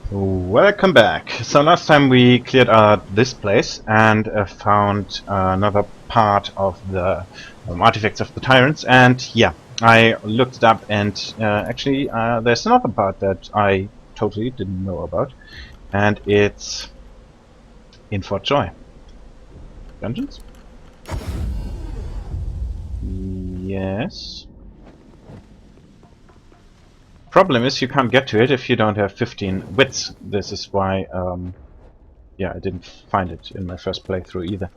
Welcome back. So last time we cleared out this place and found another part of the artifacts of the tyrants, and yeah, I looked it up, and actually there's another part that I totally didn't know about, and it's in Fort Joy. Dungeons? Yes. Problem is you can't get to it if you don't have 15 wits. This is why yeah, I didn't find it in my first playthrough either.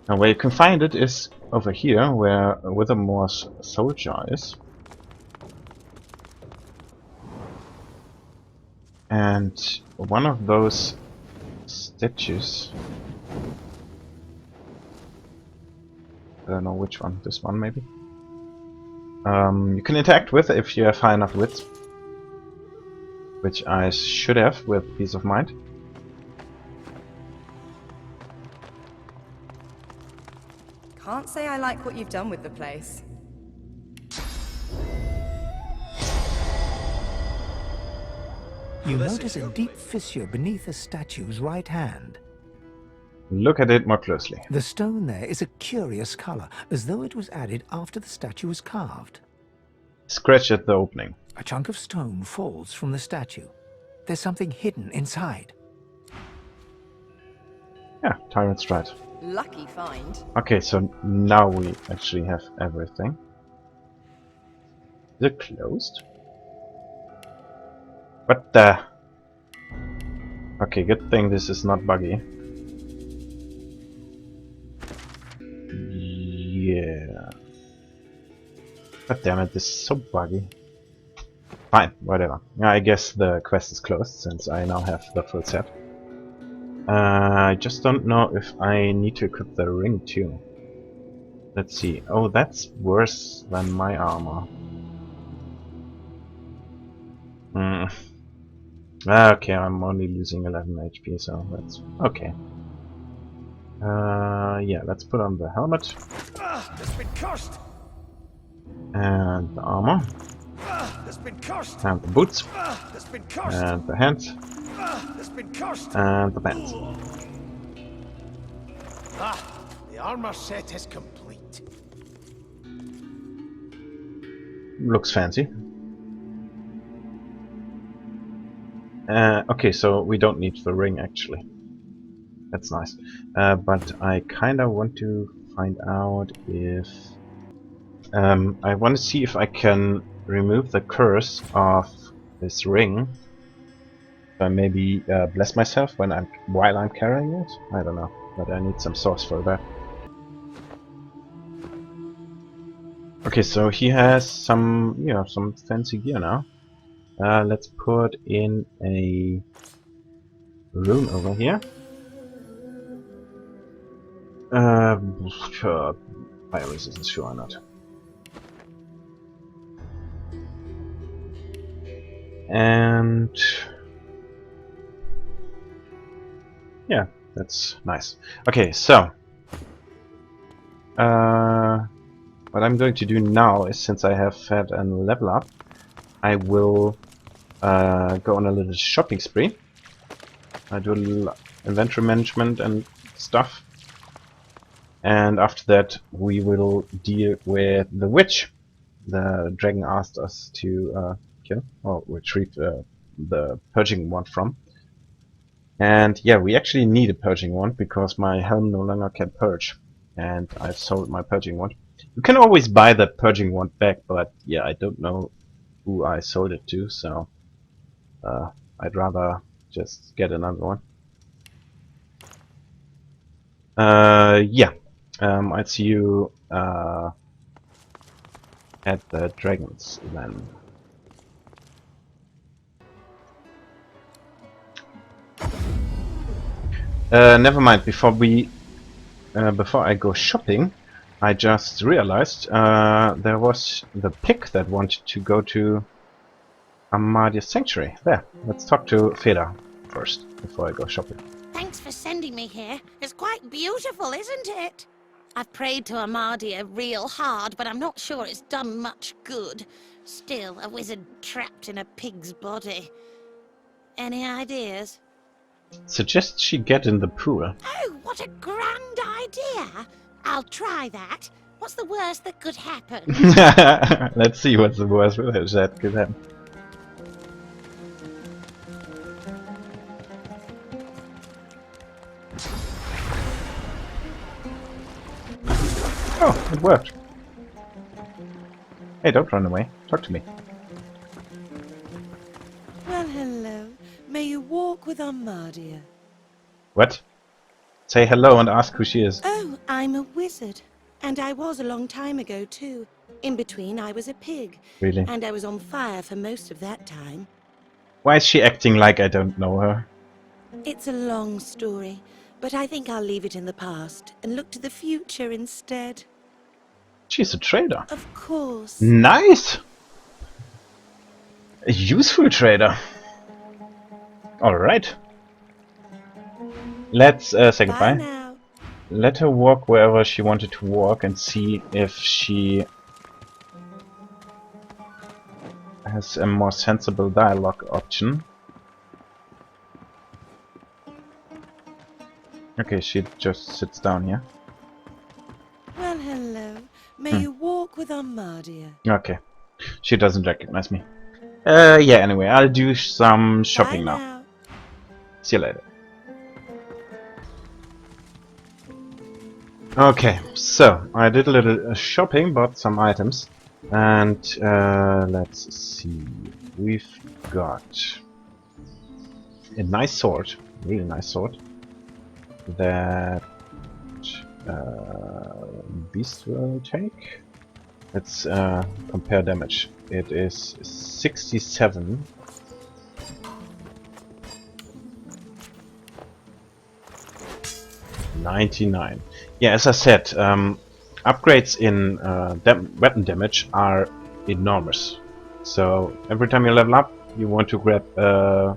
And where you can find it is over here, where Withermore's soldier is. And one of those statues, I don't know which one, this one maybe, you can interact with if you have high enough wits, which I should have with Peace of Mind. Can't say I like what you've done with the place. You notice a deep fissure beneath the statue's right hand. Look at it more closely. The stone there is a curious color, as though it was added after the statue was carved. Scratch at the opening. A chunk of stone falls from the statue. There's something hidden inside. Yeah, Tyrant's right. Lucky find. Okay, so now we actually have everything. Is it closed? What the? Okay, good thing this is not buggy. Yeah. God damn it, this is so buggy. Fine, whatever. Yeah, I guess the quest is closed since I now have the full set. I just don't know if I need to equip the ring too. Let's see. Oh, that's worse than my armor. Hmm. Okay, I'm only losing 11 HP, so that's okay. Yeah, let's put on the helmet. It's been cursed. And the armor. It's been cursed. And the boots. It's been cursed. And the hands. It's been cursed. And the pants. The armor set is complete. Looks fancy. Okay, so we don't need the ring actually. That's nice. But I kinda want to find out if... I want to see if I can remove the curse of this ring. So I maybe bless myself while I'm carrying it? I don't know, but I need some sauce for that. Okay, so he has some, you know, some fancy gear now. Let's put in a rune over here. Sure, fire resistance, sure not. And yeah, that's nice. Okay, so what I'm going to do now is, since I have had a level up, I will go on a little shopping spree. I do a little inventory management and stuff. And after that we will deal with the witch the dragon asked us to kill or retrieve the purging wand from. And yeah, we actually need a purging wand because my helm no longer can purge. And I've sold my purging wand. You can always buy the purging wand back, but yeah, I don't know who I sold it to, so I'd rather just get another one. Yeah, I'd see you at the dragons then. Never mind. Before I go shopping, I just realized there was the pig that wanted to go to Amadia's Sanctuary. There, let's talk to Feda first before I go shopping. Thanks for sending me here. It's quite beautiful, isn't it? I've prayed to Amardia real hard, but I'm not sure it's done much good. Still, a wizard trapped in a pig's body. Any ideas? Suggest she get in the pool. Oh, what a grand idea! I'll try that. What's the worst that could happen? Let's see what's the worst that could happen. Oh, it worked. Hey, don't run away. Talk to me. Well, hello. May you walk with Amardia. What? Say hello and ask who she is. Oh, I'm a wizard. And I was a long time ago, too. In between, I was a pig. Really? And I was on fire for most of that time. Why is she acting like I don't know her? It's a long story, but I think I'll leave it in the past and look to the future instead. She's a trader. Of course. Nice! A useful trader. Alright. Let's say goodbye. Bye now. Let her walk wherever she wanted to walk and see if she has a more sensible dialogue option. Okay, she just sits down here. Well, hello. May you walk with Amardia. Okay. She doesn't recognize me. Yeah, anyway, I'll do some shopping Bye now. See you later. Okay, so I did a little shopping, bought some items, and let's see. We've got a nice sword, really nice sword. That beast will take. Let's compare damage. It is 67. $99. Yeah, as I said, upgrades in weapon damage are enormous. So every time you level up, you want to grab a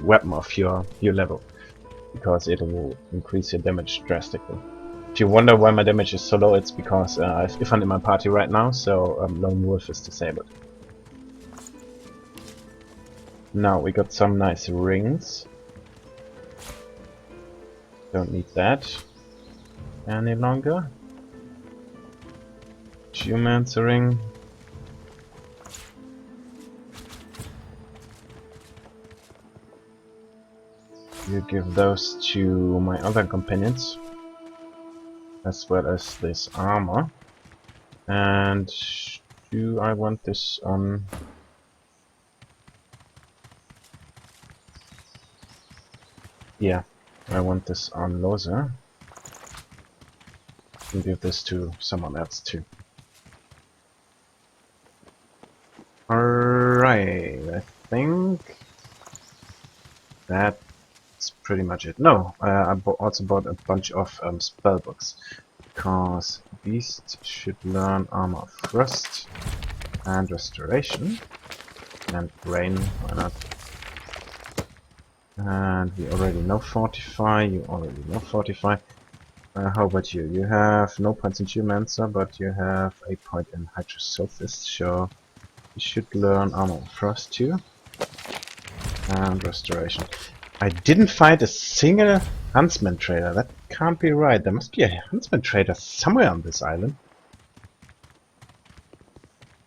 weapon of your level, because it will increase your damage drastically. If you wonder why my damage is so low, it's because I have Ifan in my party right now, so Lone Wolf is disabled. Now we got some nice rings. Don't need that any longer. Geomancer ring. You give those to my other companions, as well as this armor. And do I want this on? Yeah, I want this on Lohse. And give this to someone else too. Alright, I think that's pretty much it. No, I also bought a bunch of spell books, because Beast should learn Armor of Frost and Restoration, and Rain, why not? And we already know Fortify, you already know Fortify. How about you? You have no points in Geomancer, but you have a point in Hydrosophist, so you should learn Armor of Frost too. And Restoration. I didn't find a single Huntsman trader. That can't be right. There must be a Huntsman trader somewhere on this island.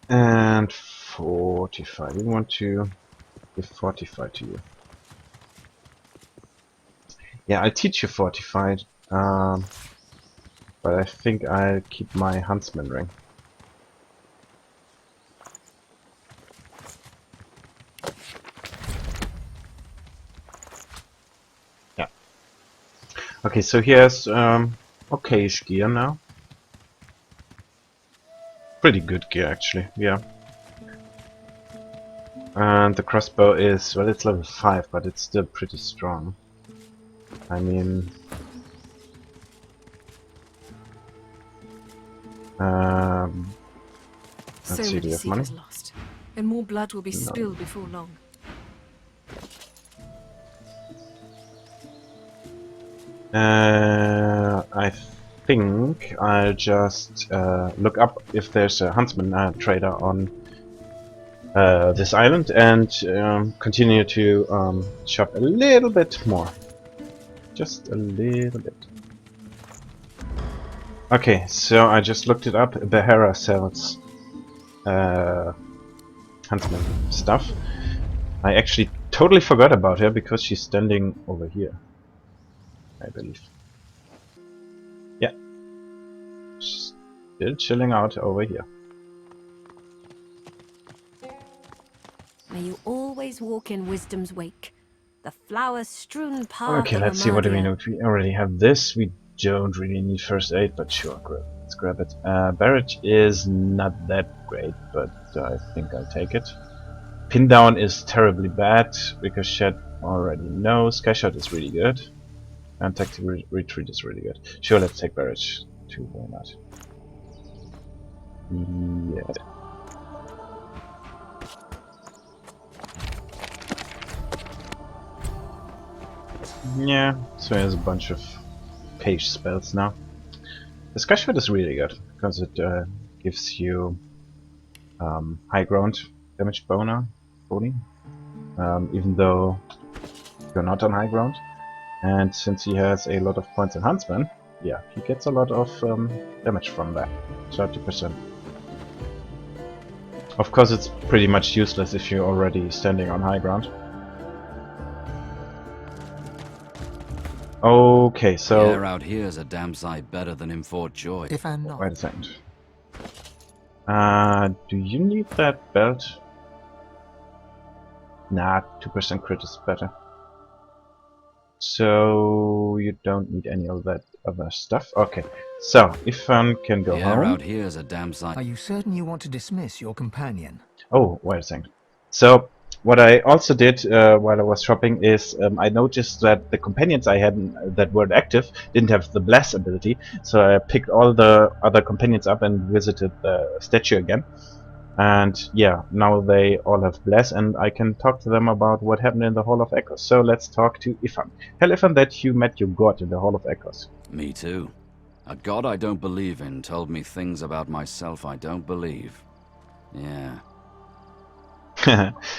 And Fortify. We want to give Fortify to you. Yeah, I'll teach you Fortified. But I think I'll keep my Huntsman ring. Yeah. Okay, so here's okayish gear now. Pretty good gear actually, yeah. And the crossbow is, well, it's level 5, but it's still pretty strong. I mean, So let's see, do many you have money? seekers lost, and more blood will be spilled before long. I think I'll just look up if there's a huntsman trader on this island and continue to shop a little bit more. Just a little bit. Okay, so I just looked it up. Behera sells huntsman stuff. I actually totally forgot about her because she's standing over here, I believe. Yeah. Still chilling out over here. May you always walk in wisdom's wake. The flower-strewn path Okay, of let's see what do we Amadia. need. We already have this. We don't really need first aid, but sure, let's grab it. Barrage is not that great, but I think I'll take it. Pin down is terribly bad. Ricochet already know. Skyshot is really good. And tactical retreat is really good. Sure, let's take barrage too. Why not? Yeah. Yeah, so he has a bunch of page spells now. The Skyshot is really good because it gives you high ground damage boni, even though you're not on high ground. And since he has a lot of points in Huntsman, yeah, he gets a lot of damage from that. 30%. Of course, it's pretty much useless if you're already standing on high ground. Okay, so... The air out here is a damn sight better than in Fort Joy. If I'm not. Wait a second. Do you need that belt? Nah, 2% crit is better. So you don't need any of that other stuff. Okay, so Ifan can go The home. air out here is a damn sight. Are you certain you want to dismiss your companion? Oh, wait a second. So what I also did while I was shopping is I noticed that the companions I had that weren't active didn't have the bless ability, so I picked all the other companions up and visited the statue again. And yeah, now they all have bless, and I can talk to them about what happened in the Hall of Echoes. So let's talk to Ifan. Tell Ifan that you met your god in the Hall of Echoes. Me too. A god I don't believe in told me things about myself I don't believe. Yeah.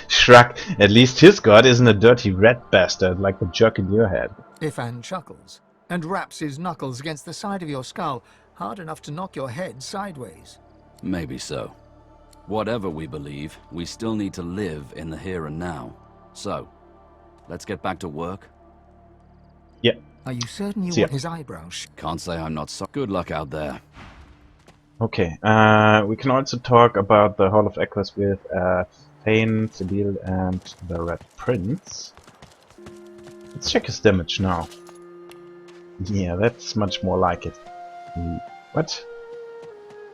Shrug. At least his god isn't a dirty rat bastard like the jerk in your head. Ifan chuckles and raps his knuckles against the side of your skull, hard enough to knock your head sideways. Maybe so. Whatever we believe, we still need to live in the here and now. So, let's get back to work. Yeah. Are you certain you See ya. want his eyebrows? Can't say I'm not so good luck out there. Okay. We can also talk about the Hall of Echoes with Thane, Sibyl, and the Red Prince. Let's check his damage now. Yeah, that's much more like it. What?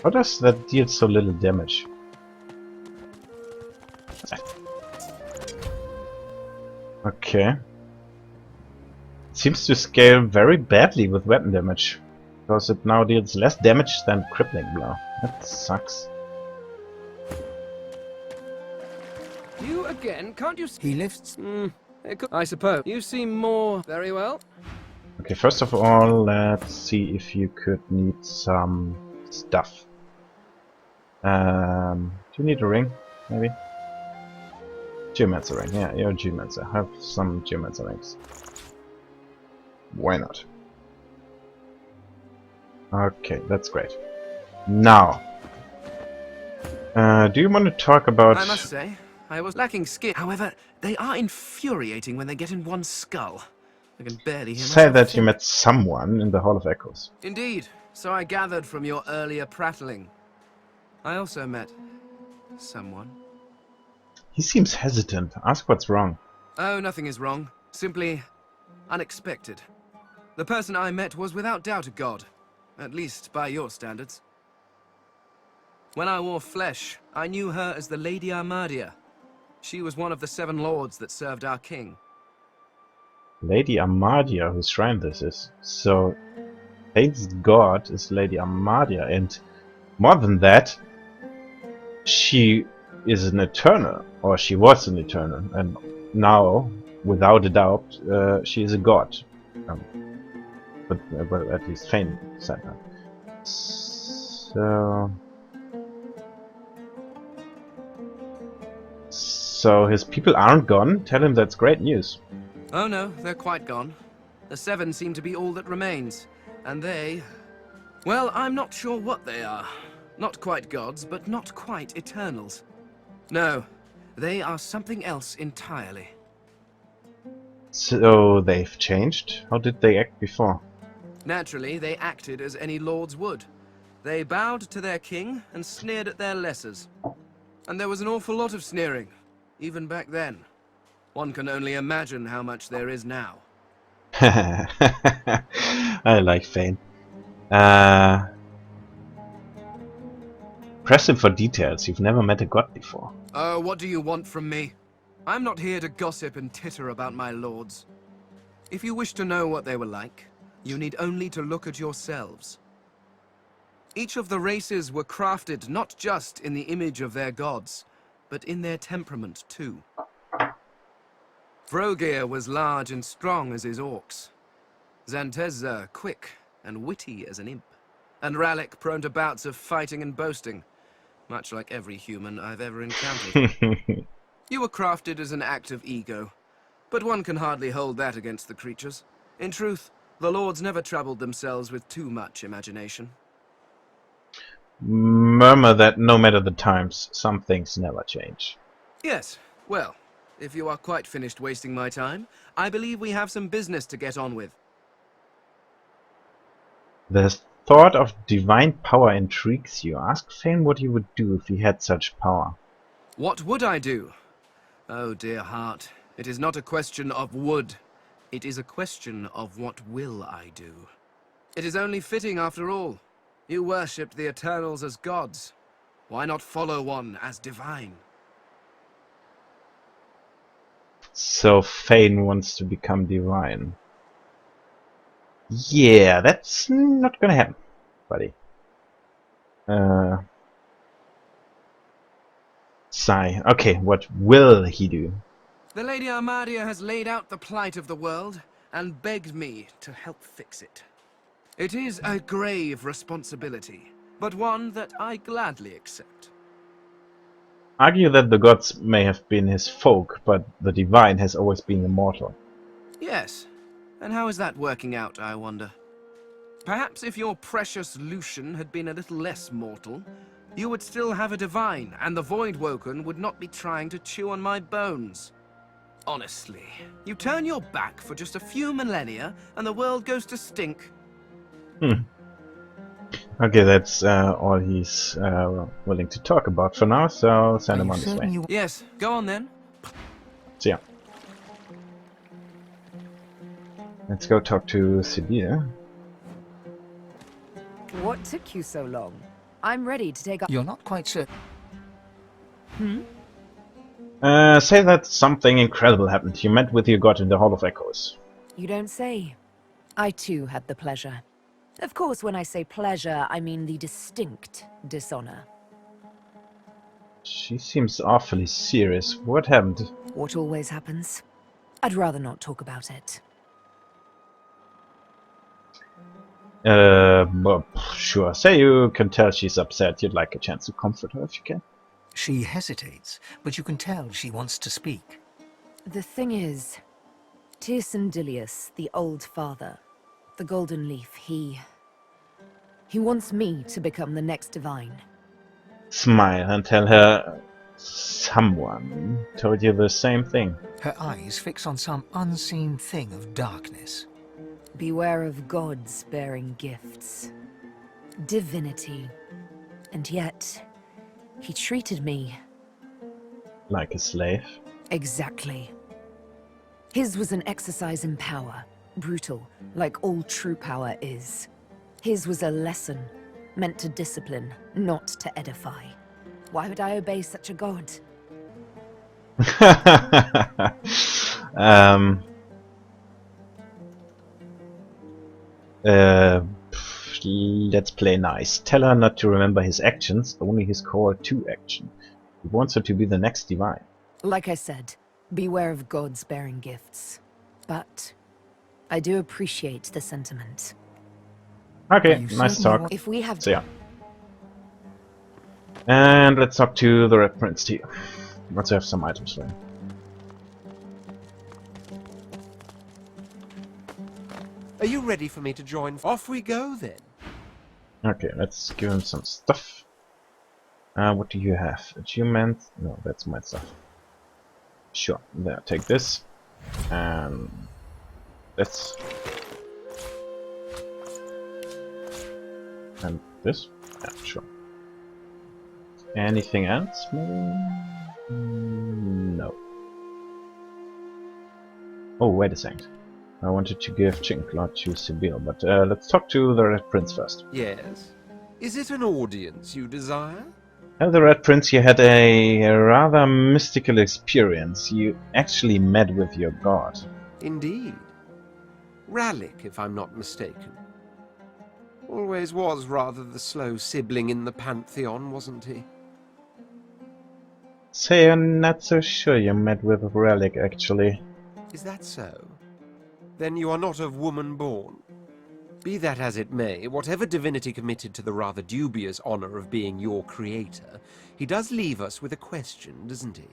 How does that deal so little damage? Okay. Seems to scale very badly with weapon damage, because it now deals less damage than crippling blow. That sucks. You again? Can't you see? He lifts. I suppose. You seem more... Very well. Okay, first of all, let's see if you could need some stuff. Do you need a ring, maybe? Geomancer ring, yeah, you're a Geomancer. Have some Geomancer rings. Why not? Okay, that's great. Now, do you want to talk about... I must say, I was lacking skill. However, they are infuriating when they get in one's skull. I can barely hear Say myself that you think. met someone in the Hall of Echoes. Indeed. So I gathered from your earlier prattling. I also met... someone. He seems hesitant. Ask what's wrong. Oh, nothing is wrong. Simply... unexpected. The person I met was without doubt a god. At least by your standards. When I wore flesh, I knew her as the Lady Armadia. She was one of the 7 lords that served our king. Lady Armadia, whose shrine this is. So, Thane's god is Lady Armadia, and more than that, she is an Eternal, or she was an Eternal, and now, without a doubt, she is a god. but well, at least Fane said that. So his people aren't gone? Tell him that's great news. Oh no, they're quite gone. The 7 seem to be all that remains. And they... well, I'm not sure what they are. Not quite gods, but not quite eternals. No, they are something else entirely. So they've changed? How did they act before? Naturally, they acted as any lords would. They bowed to their king and sneered at their lessers. And there was an awful lot of sneering, even back then. One can only imagine how much there is now. I like Fane. Press him for details. You've never met a god before. Oh, what do you want from me? I'm not here to gossip and titter about my lords. If you wish to know what they were like, you need only to look at yourselves. Each of the races were crafted not just in the image of their gods, but in their temperament too. Vrogir was large and strong as his orcs. Zantezza quick and witty as an imp. And Rallic prone to bouts of fighting and boasting, much like every human I've ever encountered. You were crafted as an act of ego, but one can hardly hold that against the creatures. In truth, the lords never troubled themselves with too much imagination. Murmur that no matter the times, some things never change. Yes, well, if you are quite finished wasting my time, I believe we have some business to get on with. The thought of divine power intrigues you. Ask Fane what he would do if he had such power. What would I do? Oh, dear heart, it is not a question of would. It is a question of what will I do. It is only fitting after all. You worshipped the Eternals as gods. Why not follow one as divine? So Fane wants to become divine. Yeah, that's not gonna happen, buddy. Sigh. Okay, what will he do? The Lady Armadia has laid out the plight of the world and begged me to help fix it. It is a grave responsibility, but one that I gladly accept. Argue that the gods may have been his folk, but the divine has always been immortal. Yes. And how is that working out, I wonder? Perhaps if your precious Lucian had been a little less mortal, you would still have a divine, and the Voidwoken would not be trying to chew on my bones. Honestly, you turn your back for just a few millennia, and the world goes to stink. Okay, that's all he's willing to talk about for now, so send him on his way. Yes, go on then. See ya. Let's go talk to Sibyl. What took you so long? I'm ready to take up. You're not quite certain. Say that something incredible happened. You met with your god in the Hall of Echoes. You don't say. I too had the pleasure. Of course, when I say pleasure, I mean the distinct dishonor. She seems awfully serious. What happened? What always happens. I'd rather not talk about it. Well, sure. Say you can tell she's upset. You'd like a chance to comfort her if you can. She hesitates, but you can tell she wants to speak. The thing is, Tyrsendilius, the old father, the Golden Leaf, he wants me to become the next divine. Smile and tell her someone told you the same thing. Her eyes fix on some unseen thing of darkness. Beware of gods bearing gifts. Divinity. And yet, he treated me... like a slave? Exactly. His was an exercise in power. Brutal, like all true power is. His was a lesson, meant to discipline, not to edify. Why would I obey such a god? Let's play nice. Tell her not to remember his actions, only his call to action. He wants her to be the next divine. Like I said, beware of gods bearing gifts. But I do appreciate the sentiment. Okay, You nice certainly talk. If we have See ya. And let's talk to the Red Prince too. Let's have some items for him. Are you ready for me to join? Off we go then. Okay, let's give him some stuff. What do you have? Achievement? No, that's my stuff. Sure, there, take this. And this. And this? Yeah, sure. Anything else, maybe? No. Oh, wait a second. I wanted to give Chicken Claw to Sibyl, but let's talk to the Red Prince first. Yes. Is it an audience you desire? The Red Prince, you had a rather mystical experience. You actually met with your god. Indeed. Rallic, if I'm not mistaken. Always was rather the slow sibling in the Pantheon, wasn't he? Say, I'm not so sure you met with Relic, actually. Is that so? Then you are not of woman born. Be that as it may, whatever divinity committed to the rather dubious honor of being your creator, he does leave us with a question, doesn't he?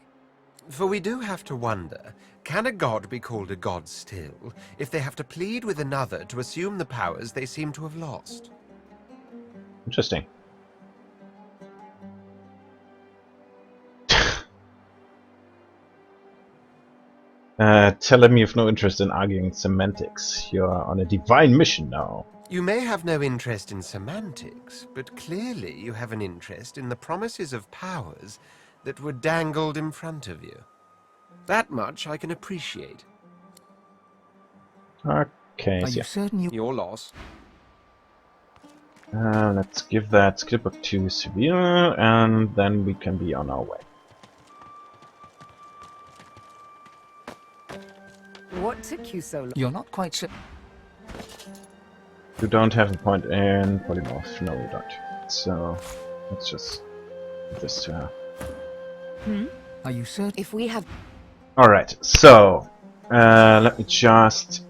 For we do have to wonder, can a god be called a god still, if they have to plead with another to assume the powers they seem to have lost? Interesting. Tell him you've no interest in arguing semantics. You're on a divine mission now. You may have no interest in semantics, but clearly you have an interest in the promises of powers that were dangled in front of you. That much I can appreciate. Okay, Are so you certain you... Your loss. let's give that script book to Severe, and then we can be on our way. What took you so long? You're not quite sure. You don't have a point in polymorph. No, you don't. So, let's just give this to her. Are you certain? If we have... Alright, so, let me just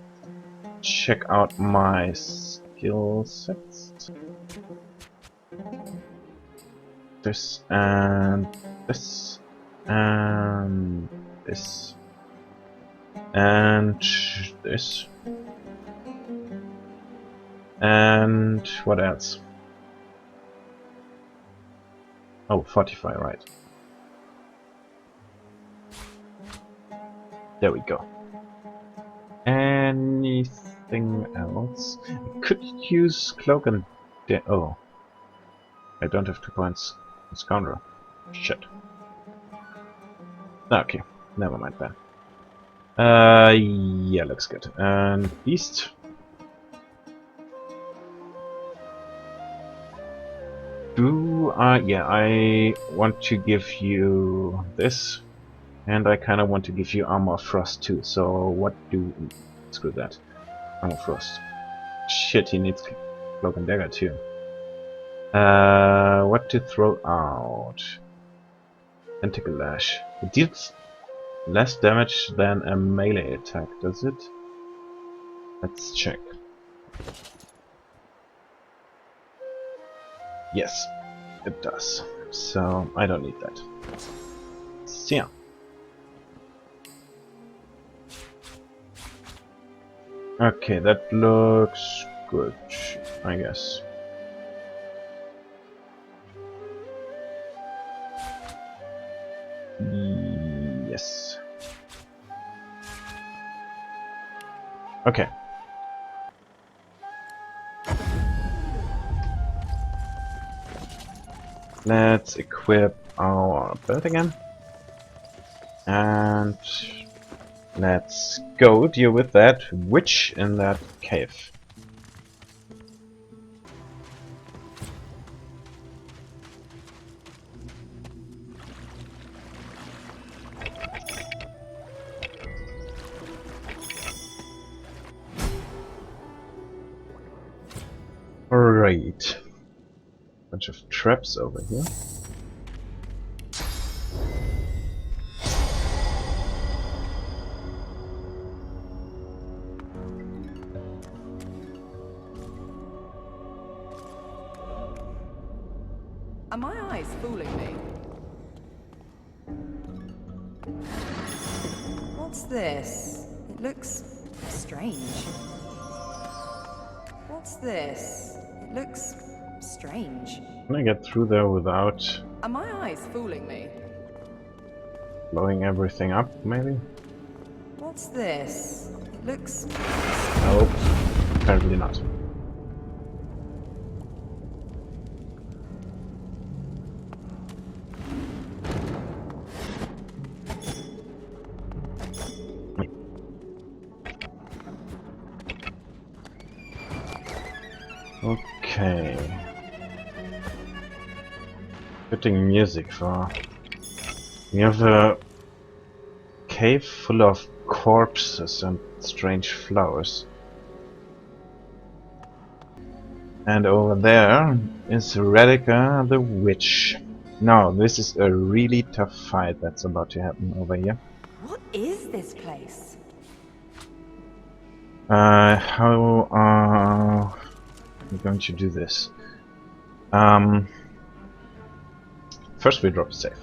check out my skill sets. This and this and this and this and what else? Oh, fortify, right. There we go. Anything else? I could use cloak and oh, I don't have 2 points. Scoundrel. Shit. Okay, never mind that. Yeah, looks good. And beast. Yeah, I want to give you this. And I kind of want to give you Armor of Frost too, so what do... Screw that. Armor of Frost. Shit, he needs Cloak and Dagger too. What to throw out? Tentacle Lash. It deals less damage than a melee attack, does it? Let's check. Yes, it does. So, I don't need that. So, yeah. Okay, that looks good, I guess. Yes. Okay. Let's equip our belt again. And let's go deal with that witch in that cave. Alright. Bunch of traps over here. Are my eyes fooling me? What's this? It looks strange. What's this? It looks strange. Can I get through there without Are my eyes fooling me? blowing everything up, maybe? What's this? It looks... Nope. Apparently not. Okay. Fitting music for... We have a cave full of corpses and strange flowers. And over there is Radica the Witch. Now, this is a really tough fight that's about to happen over here. What is this place? How are we going to do this? First we drop a save.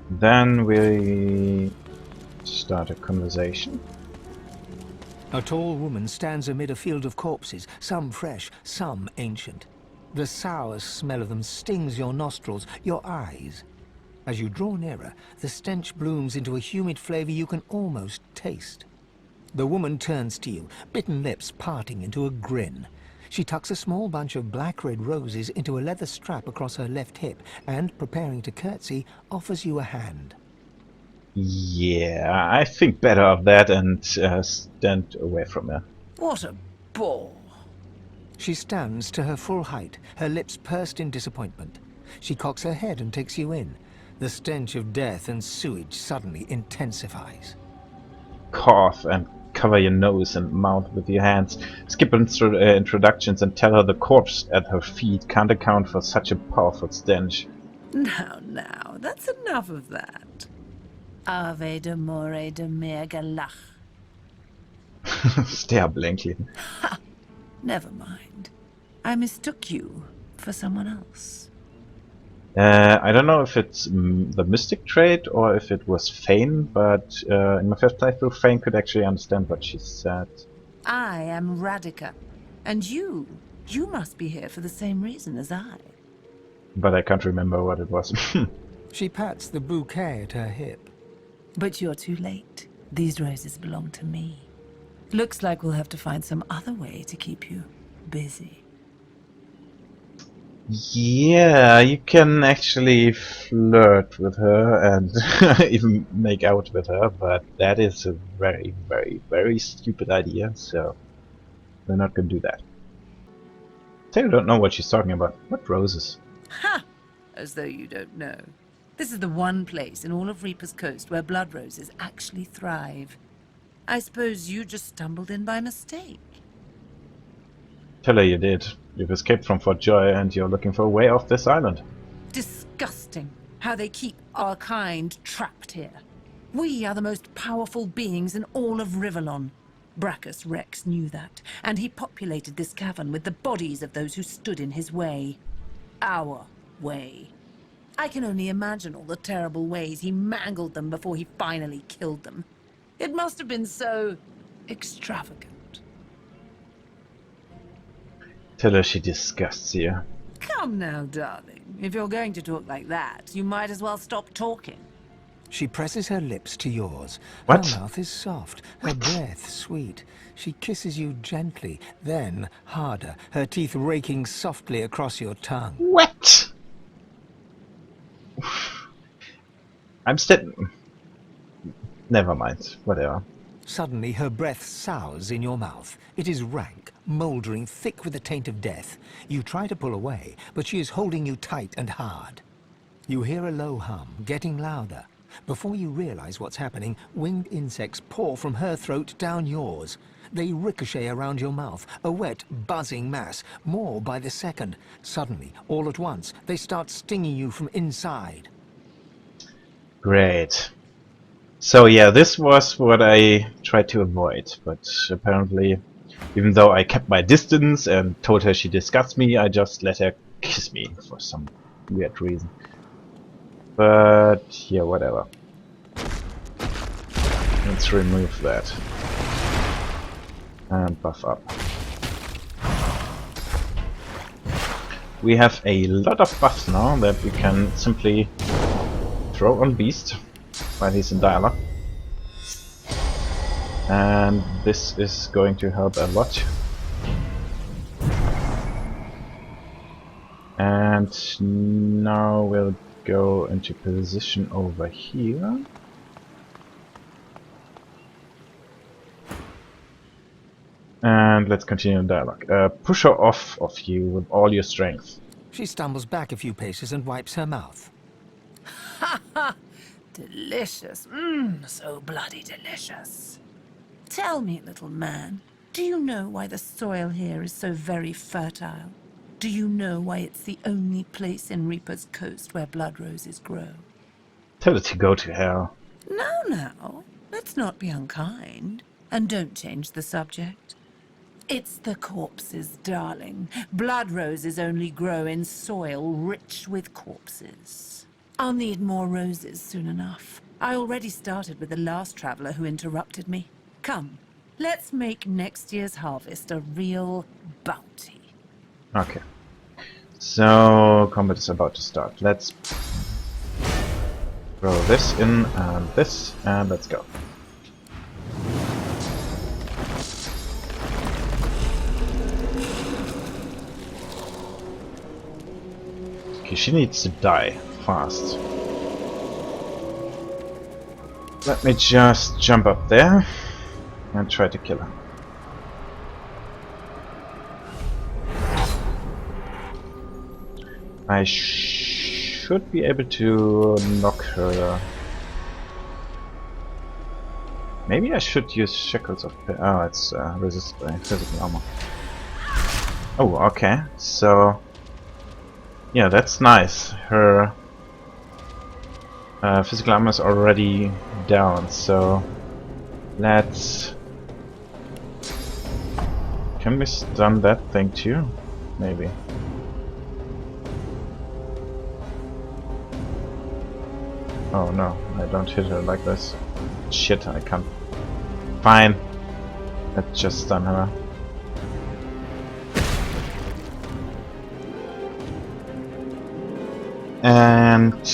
Then we start a conversation. A tall woman stands amid a field of corpses, some fresh, some ancient. The sour smell of them stings your nostrils, your eyes. As you draw nearer, the stench blooms into a humid flavor you can almost taste. The woman turns to you, bitten lips parting into a grin. She tucks a small bunch of black-red roses into a leather strap across her left hip and, preparing to curtsy, offers you a hand. Yeah, I think better of that and stand away from her. What a bore. She stands to her full height, her lips pursed in disappointment. She cocks her head and takes you in. The stench of death and sewage suddenly intensifies. Cough and cover your nose and mouth with your hands. Skip introductions and tell her the corpse at her feet can't account for such a powerful stench. Now, that's enough of that. Ave de more de mer galach. Stare blankly. Ha! Never mind. I mistook you for someone else. I don't know if it's the mystic trait or if it was Fane, but in my first playthrough, Fane could actually understand what she said. I am Radica, and you must be here for the same reason as I. But I can't remember what it was. She pats the bouquet at her hip. But you're too late. These roses belong to me. Looks like we'll have to find some other way to keep you busy. Yeah, you can actually flirt with her and even make out with her, but that is a very, very, very stupid idea, so we're not gonna do that. Taylor don't know what she's talking about. What roses? Ha! As though you don't know. This is the one place in all of Reaper's Coast where blood roses actually thrive. I suppose you just stumbled in by mistake. Tell her you did. You've escaped from Fort Joy and you're looking for a way off this island. Disgusting how they keep our kind trapped here. We are the most powerful beings in all of Rivellon. Brachus Rex knew that, and he populated this cavern with the bodies of those who stood in his way. Our way. I can only imagine all the terrible ways he mangled them before he finally killed them. It must have been so extravagant. Tell her she disgusts you. Come now, darling. If you're going to talk like that, you might as well stop talking. She presses her lips to yours. What? Her mouth is soft, her breath sweet. She kisses you gently, then harder, her teeth raking softly across your tongue. What? I'm still... Never mind. Whatever. Suddenly her breath sours in your mouth. It is rank, mouldering, thick with the taint of death. You try to pull away, but she is holding you tight and hard. You hear a low hum, getting louder. Before you realize what's happening, winged insects pour from her throat down yours. They ricochet around your mouth, a wet, buzzing mass, more by the second. Suddenly, all at once, they start stinging you from inside. Great. So yeah, this was what I tried to avoid, but apparently, even though I kept my distance and told her she disgusts me, I just let her kiss me for some weird reason. But yeah, whatever. Let's remove that. And buff up. We have a lot of buffs now that we can simply throw on Beast while he's in dialogue. And this is going to help a lot. And now we'll go into position over here. And let's continue the dialogue. Push her off of you with all your strength. She stumbles back a few paces and wipes her mouth. Ha ha! Delicious. Mmm, so bloody delicious. Tell me, little man, do you know why the soil here is so very fertile? Do you know why it's the only place in Reaper's Coast where blood roses grow? Tell her to go to hell. Now, let's not be unkind. And don't change the subject. It's the corpses, darling. Blood roses only grow in soil rich with corpses. I'll need more roses soon enough. I already started with the last traveler who interrupted me. Come, let's make next year's harvest a real bounty. Okay. So, combat is about to start. Let's throw this in and this, and let's go. Okay, she needs to die fast. Let me just jump up there and try to kill her. I should be able to knock her. Maybe I should use Shackles of Pain. Oh, it's resisted by physical armor. Oh, okay. So, yeah, that's nice. Her physical armor is already down, so let's... Can we stun that thing too? Maybe. Oh no, I don't hit her like this. Shit, I can't. Fine. Let's just stun her. And...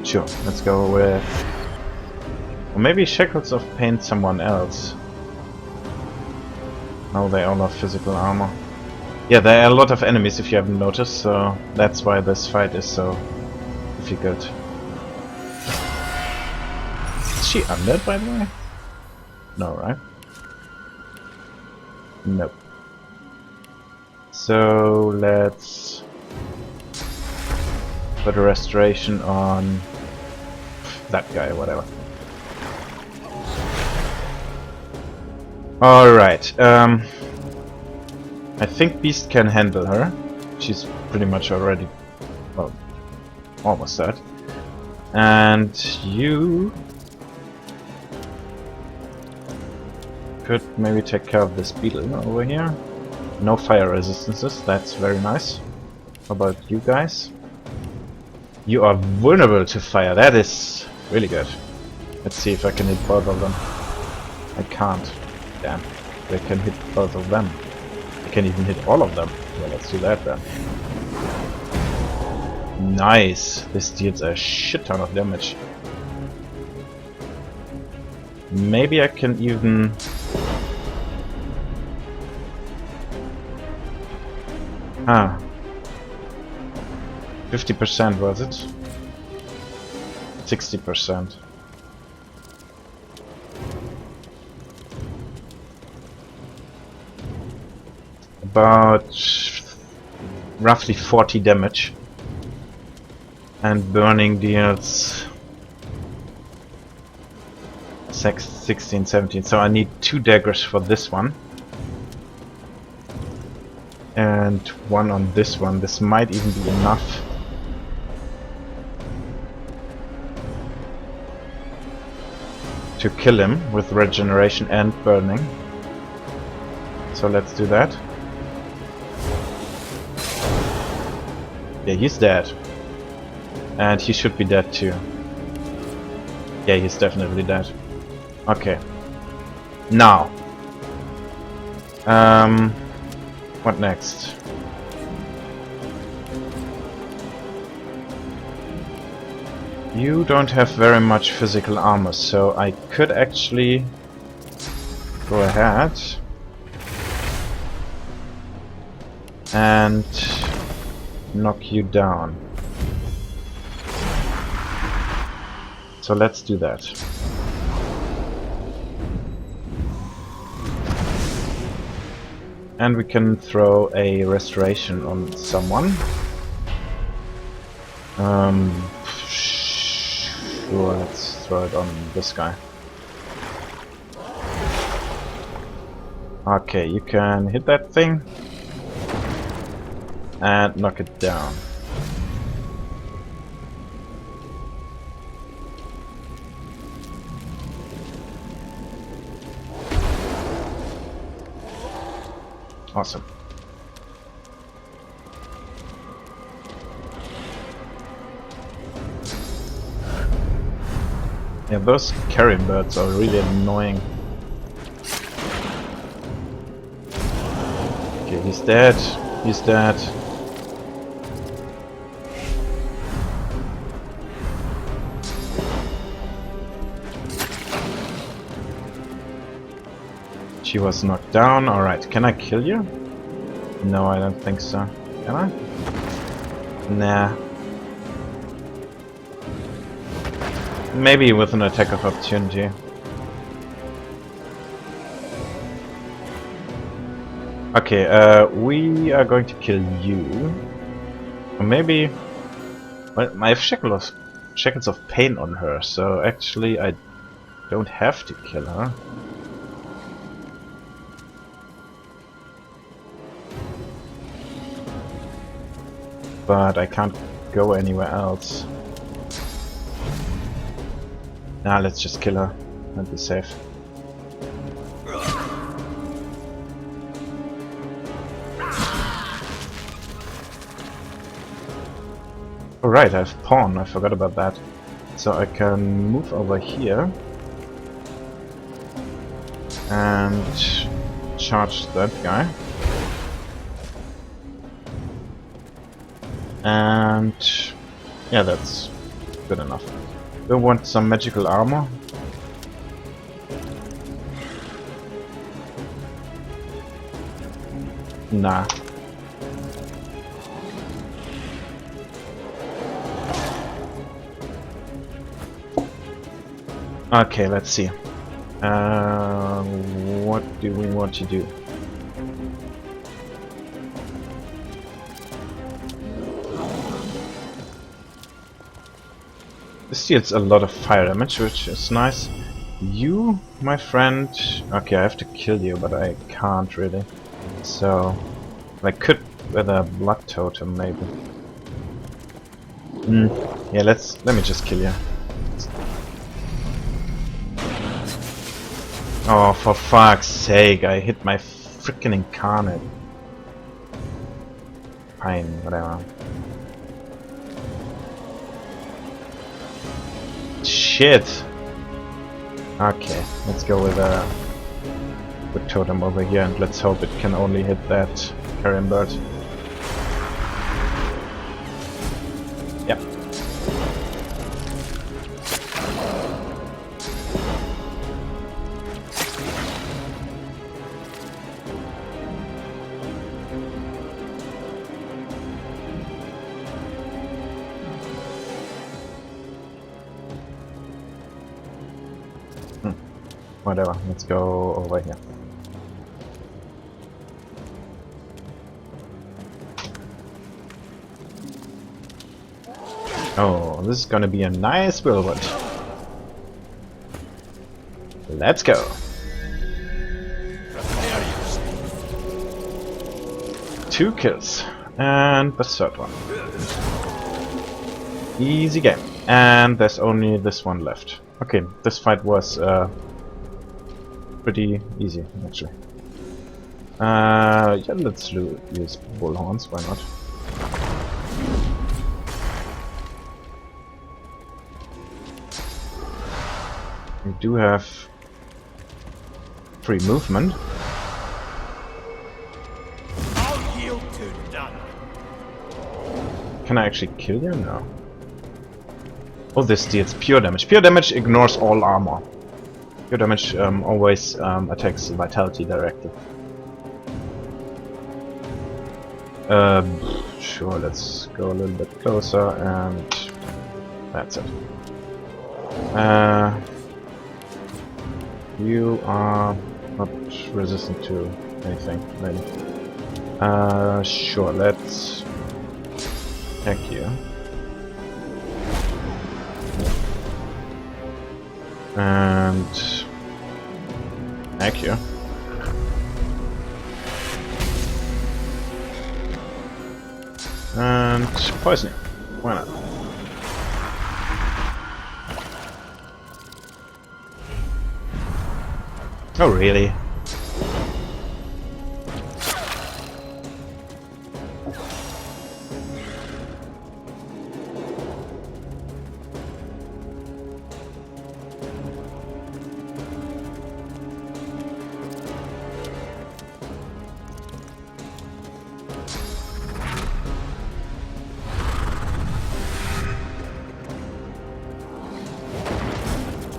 Sure, let's go with... Or maybe Shackles of Pain someone else. No, they all have physical armor. Yeah, there are a lot of enemies if you haven't noticed, so that's why this fight is so difficult. Is she undead, by the way? No, right? Nope. So let's put a restoration on that guy, whatever. Alright, I think Beast can handle her. She's pretty much already, well, almost dead. And you could maybe take care of this beetle over here. No fire resistances, that's very nice. How about you guys? You are vulnerable to fire, that is really good. Let's see if I can hit both of them. I can't. Damn, they can hit both of them. I can even hit all of them. Yeah, let's do that then. Nice! This deals a shit ton of damage. Maybe I can even... Ah. 50% was it? 60%. About roughly 40 damage, and burning deals 16, 17, so I need 2 daggers for this one and 1 on this one. This might even be enough. To kill him with regeneration and burning, so let's do that. Yeah, he's dead. And he should be dead too. Yeah, he's definitely dead. Okay. Now. What next? You don't have very much physical armor, so I could actually go ahead and knock you down. So let's do that. And we can throw a restoration on someone. Sure, let's throw it on this guy. Okay, you can hit that thing and knock it down. Awesome. Yeah, those carrion birds are really annoying. Okay, he's dead. He's dead. She was knocked down. Alright, can I kill you? No, I don't think so. Can I? Nah. Maybe with an attack of opportunity. Okay, we are going to kill you. Or maybe... Well, I have shackles of pain on her, so actually I don't have to kill her. But I can't go anywhere else. Nah, let's just kill her and be safe. Alright, I have pawn, I forgot about that. So I can move over here and charge that guy. And yeah, that's good enough. Do I want some magical armor? Nah. Okay, let's see. What do we want to do? This deals a lot of fire damage, which is nice. You, my friend... Okay, I have to kill you, but I can't really. So... I could with a blood totem, maybe. Yeah, let me just kill you. Oh, for fuck's sake, I hit my freaking incarnate. Fine, whatever. Shit! Okay, let's go with a totem over here and let's hope it can only hit that carrion bird. Yep. Whatever, let's go over here. Oh, this is gonna be a nice whirlwind. Let's go. Two kills. And the third one. Easy game. And there's only this one left. Okay, this fight was pretty easy, actually. Yeah, let's use bullhorns, why not? We do have free movement. I'll yield to none. Can I actually kill you? No. Oh, this deals pure damage. Pure damage ignores all armor. Pure damage always attacks vitality directly. Sure, let's go a little bit closer, and that's it. You are not resistant to anything, really. Sure, let's attack you. And attack you. And poisoning. Why not? Oh, really?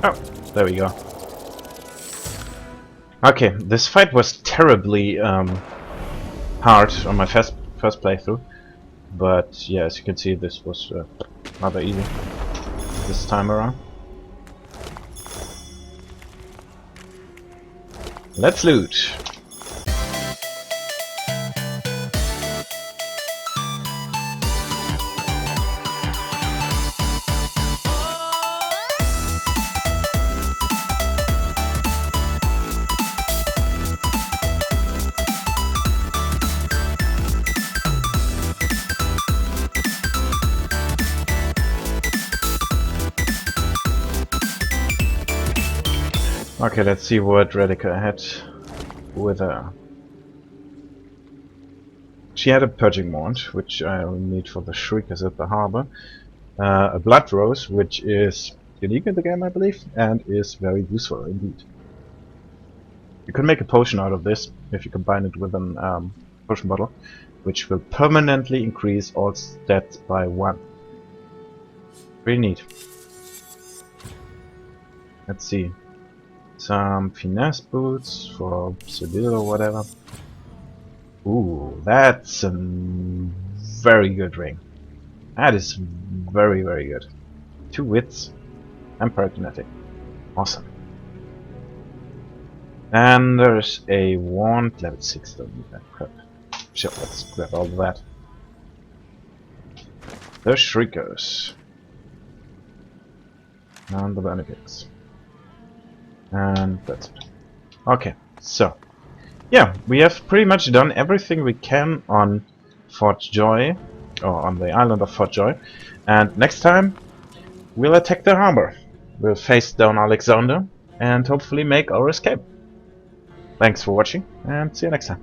Oh, there we go. Okay, this fight was terribly hard on my first playthrough, but yeah, as you can see, this was rather easy this time around. Let's loot. Okay, let's see what Redica had with her. She had a purging wand, which I will need for the shriekers at the harbor. A blood rose, which is unique in the game, I believe, and is very useful indeed. You can make a potion out of this if you combine it with an potion bottle, which will permanently increase all stats by 1. Pretty neat. Let's see. Some finesse boots for Sibyl or whatever. Ooh, that's a very good ring. That is very, very good. 2 wits and parakinetic. Awesome. And there's a wand, level 6, don't need that crap. Sure, let's grab all of that. The Shriekers. And the benefits. And that's it. Okay, so yeah, we have pretty much done everything we can on Fort Joy, or on the island of Fort Joy, and next time we'll attack the harbor. We'll face down Alexander and hopefully make our escape. Thanks for watching, and see you next time.